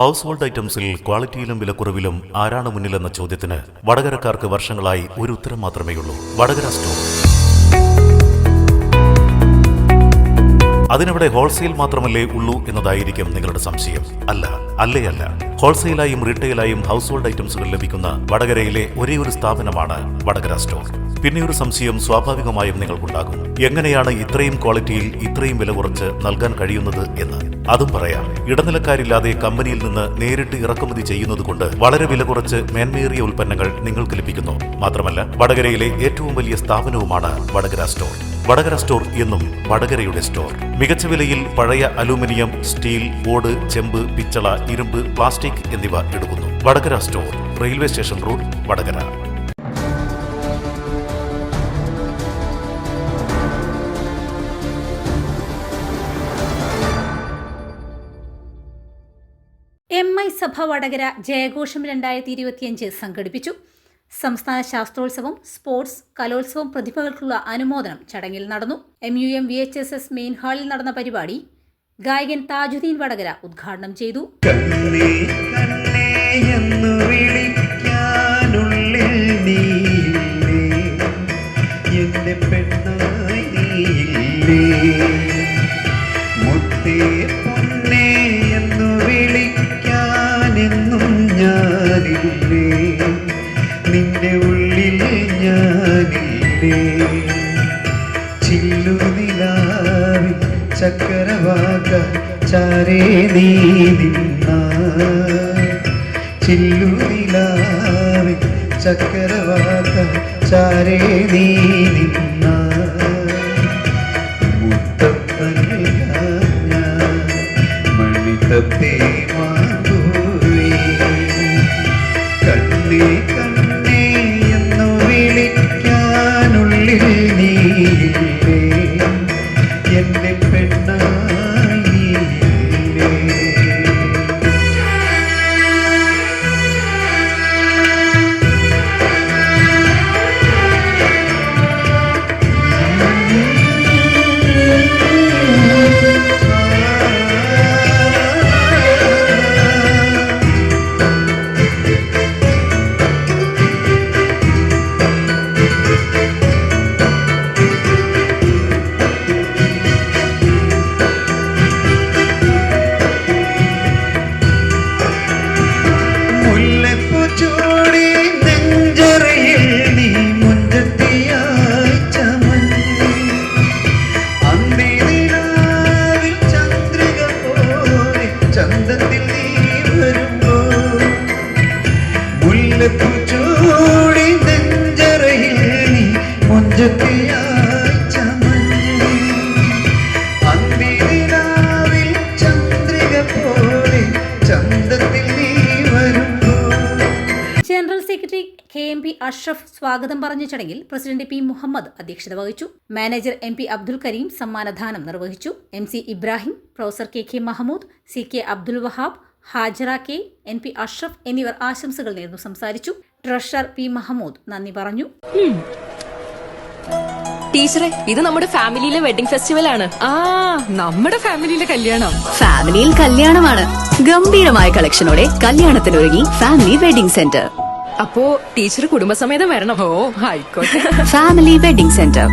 House hold ഐറ്റംസിൽ ക്വാളിറ്റിയിലും വിലക്കുറവിലും ആരാണ് മുന്നിലെന്ന ചോദ്യത്തിന് വടകരക്കാർക്ക് വർഷങ്ങളായി ഒരു ഉത്തരം മാത്രമേയുള്ളൂ: വടകര സ്റ്റോർ. അതിനവിടെ ഹോൾസെയിൽ മാത്രമല്ലേ ഉള്ളൂ എന്നതായിരിക്കും നിങ്ങളുടെ സംശയം. അല്ല. ഹോൾസെയിലായും റീറ്റെയിലായും ഹൗസ് ഹോൾഡ് ഐറ്റംസുകൾ ലഭിക്കുന്ന വടകരയിലെ ഒരേ ഒരു സ്ഥാപനമാണ് വടകര സ്റ്റോർ. പിന്നെ ഒരു സംശയം സ്വാഭാവികമായും നിങ്ങൾക്കുണ്ടാകും: എങ്ങനെയാണ് ഇത്രയും ക്വാളിറ്റിയിൽ ഇത്രയും വില കുറച്ച് നൽകാൻ കഴിയുന്നത് എന്ന്. അതും പറയാം. ഇടനിലക്കാരില്ലാതെ കമ്പനിയിൽ നിന്ന് നേരിട്ട് ഇറക്കുമതി ചെയ്യുന്നതുകൊണ്ട് വളരെ വില കുറച്ച് മേന്മയേറിയ ഉൽപ്പന്നങ്ങൾ നിങ്ങൾക്ക് ലഭിക്കുന്നു. മാത്രമല്ല, വടകരയിലെ ഏറ്റവും വലിയ സ്ഥാപനവുമാണ് വടകര സ്റ്റോർ. വടകര സ്റ്റോർ എന്നും വടകരയുടെ സ്റ്റോർ. മികച്ച വിലയിൽ പഴയ അലൂമിനിയം, സ്റ്റീൽ, ഓട്, ചെമ്പ്, പിച്ചള, ഇരുമ്പ്, പ്ലാസ്റ്റിക് എന്നിവ എടുക്കുന്നു. Vadakara store, railway station road, Vadakara. MI സഭ വടകര ജയഘോഷം 2025 സംഘടിപ്പിച്ചു. സംസ്ഥാന ശാസ്ത്രോത്സവം, സ്പോർട്സ്, കലോത്സവം പ്രതിഭകൾക്കുള്ള അനുമോദനം ചടങ്ങിൽ നടന്നു. MUM VHSS മെയിൻ ഹാളിൽ നടന്ന പരിപാടി ഗായകൻ താജുദ്ദീൻ വടകര ഉദ്ഘാടനം ചെയ്തു. നിന്റെ ഉള്ളിൽ ഞാനില്ലേ, ചില്ലുനിലാവിൽ ചക്കരവാക ചാരേ നീ നിന്ന, ചില്ലുനിലാവിൽ ചക്കരവാക ചാരേ നീ നിന്ന, മുത്തപ്പനല്ല ഞാൻ മണിത്തപ്പേ മാതൂവേ, കണ്ണേ കണ്ണേ എന്നു വിളിക്കാനുള്ളിൽ നീയില്ലേ, എന്റെ പെണ്ണായി നീയില്ലേ. ജനറൽ സെക്രട്ടറി KMP അഷ്റഫ് സ്വാഗതം പറഞ്ഞ ചടങ്ങിൽ പ്രസിഡന്റ് P മുഹമ്മദ് അധ്യക്ഷത വഹിച്ചു. മാനേജർ MP അബ്ദുൽ കരീം സമ്മാനദാനം നിർവഹിച്ചു. MC Ibrahim, professor KK Mahmood, CK Abdul Wahab, Hajara K, NP Ashraf എന്നിവർ ആശംസകൾ നേർന്നു സംസാരിച്ചു. ട്രഷറർ P മഹമ്മൂദ് നന്ദി പറഞ്ഞു. ടീച്ചറെ, ഇത് നമ്മുടെ ഫാമിലിയിലെ വെഡിങ് ഫെസ്റ്റിവൽ ആണ്. നമ്മുടെ ഫാമിലിയിലെ കല്യാണം. ഫാമിലിയിൽ കല്യാണമാണ്. ഗംഭീരമായ കളക്ഷനോടെ കല്യാണത്തിനൊരുങ്ങി ഫാമിലി വെഡിംഗ് സെന്റർ. അപ്പോ ടീച്ചർ കുടുംബസമേതം വരണം. ഓ, ആയിക്കോട്ടെ. Family wedding centre.